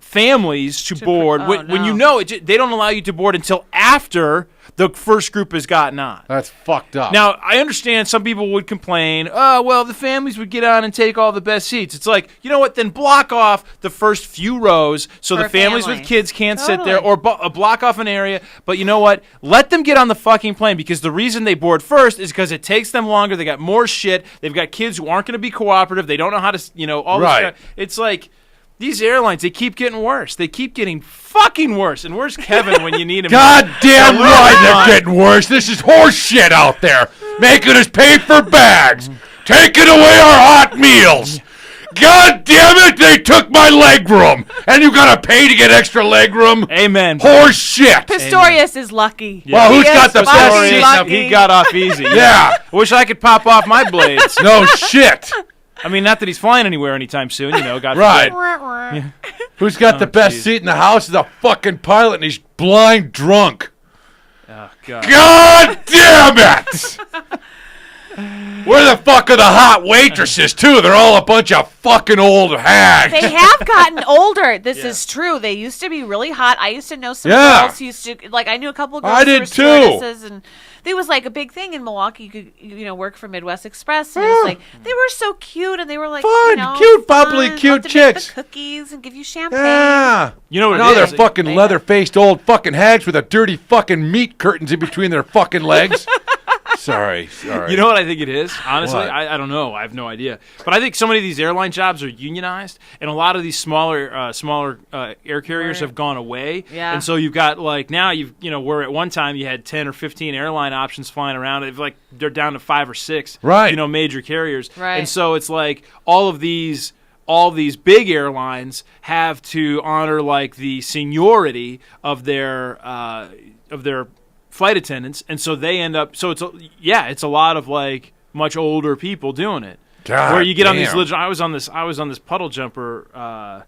S2: families to board. When you know it, they don't allow you to board until after the first group has gotten on.
S3: That's fucked up.
S2: Now, I understand some people would complain, oh, well, the families would get on and take all the best seats. It's like, you know what, then block off the first few rows so the families with kids can't sit there, or block off an area. But you know what? Let them get on the fucking plane, because the reason they board first is because it takes them longer. They got more shit. They've got kids who aren't going to be cooperative. They don't know how to, all this stuff. It's like, these airlines, they keep getting worse. They keep getting fucking worse. And where's Kevin when you need him?
S3: Goddamn right, they're getting worse. This is horse shit out there. Making us pay for bags. Taking away our hot meals. God damn it, they took my leg room. And you gotta pay to get extra leg room.
S2: Amen.
S3: Horse shit.
S1: Pistorius is lucky.
S3: Yeah. Well, who's got the best seat?
S2: He got off easy.
S3: Yeah.
S2: Wish I could pop off my blades.
S3: No shit.
S2: I mean, not that he's flying anywhere anytime soon, God
S3: right.
S2: forbid. Yeah.
S3: Who's got the best seat in the house is a fucking pilot, and he's blind drunk.
S2: Oh, God.
S3: God damn it! Where the fuck are the hot waitresses, too? They're all a bunch of fucking old hags.
S1: They have gotten older. This is true. They used to be really hot. I used to know some girls who used to, I knew a couple girls who were stewardesses, and it was a big thing in Milwaukee. You could, work for Midwest Express, and it was they were so cute, and they were
S3: fun, cute, bubbly, cute chicks.
S1: Make the cookies and give you champagne.
S3: Yeah.
S2: You know what
S3: now
S2: it
S3: they're
S2: is?
S3: fucking leather-faced old fucking hags with a dirty fucking meat curtains in between their fucking legs. Sorry.
S2: You know what I think it is? Honestly,
S3: What?
S2: I don't know. I have no idea. But I think so many of these airline jobs are unionized, and a lot of these smaller air carriers have gone away.
S1: Yeah.
S2: And so you've got now where at one time you had 10 or 15 airline options flying around. They're down to 5 or 6.
S3: Right.
S2: Major carriers.
S1: Right.
S2: And so it's like all these big airlines have to honor the seniority of their flight attendants, and so they end up. So it's a lot of much older people doing it.
S3: God
S2: where you get on
S3: damn.
S2: these. I was on this puddle jumper,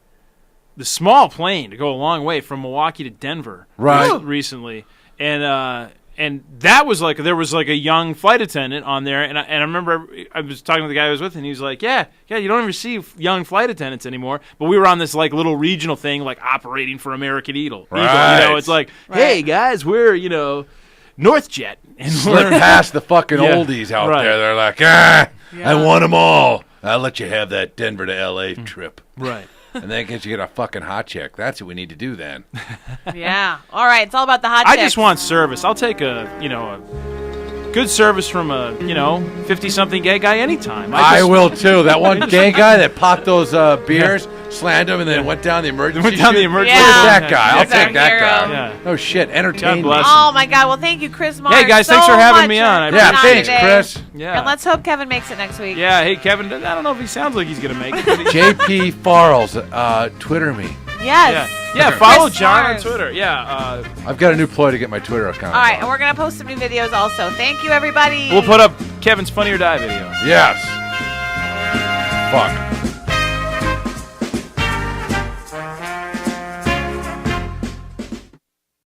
S2: the small plane to go a long way from Milwaukee to Denver.
S3: Right.
S2: Recently, and that was there was a young flight attendant on there, and I remember I was talking to the guy I was with, and he was like, yeah, you don't even see young flight attendants anymore. But we were on this little regional thing, operating for American Eagle.
S3: Right.
S2: It's hey guys, we're NorthJet, and
S3: Slip past the fucking oldies out there. They're like, I want them all. I'll let you have that Denver to L.A. trip.
S2: Right.
S3: And then you get a fucking hot chick. That's what we need to do then.
S1: Yeah. All right. It's all about the hot
S2: I
S1: chicks.
S2: just want service. I'll take a good service from a 50-something gay guy anytime.
S3: I will too. That one gay guy that popped those beers, slammed him, and then went down the emergency.
S2: Went down the
S3: chute.
S2: emergency.
S3: Look at
S1: Yeah.
S3: that guy. I'll
S1: He's our
S3: take that
S1: hero.
S3: guy.
S2: Yeah.
S3: Oh shit, entertainment.
S2: God bless him.
S1: Oh my God! Well, thank you, Chris Marr.
S2: Hey, guys,
S1: so
S2: thanks for having
S1: much
S2: me on. I
S1: for
S3: Yeah,
S1: coming
S3: thanks,
S1: today.
S3: Chris.
S2: Yeah.
S1: And let's hope Kevin makes it next week.
S2: Yeah, hey Kevin, I don't know if he sounds like he's gonna make it. But
S3: JP Farles, Twitter me.
S1: Yes.
S2: yeah, follow
S1: Chris
S2: John on
S1: Mars.
S2: Twitter. Yeah,
S3: I've got a new ploy to get my Twitter account.
S1: All right, and we're gonna post some new videos also. Thank you, everybody.
S2: we'll put up Kevin's Funny or Die video.
S3: Yes. Fuck.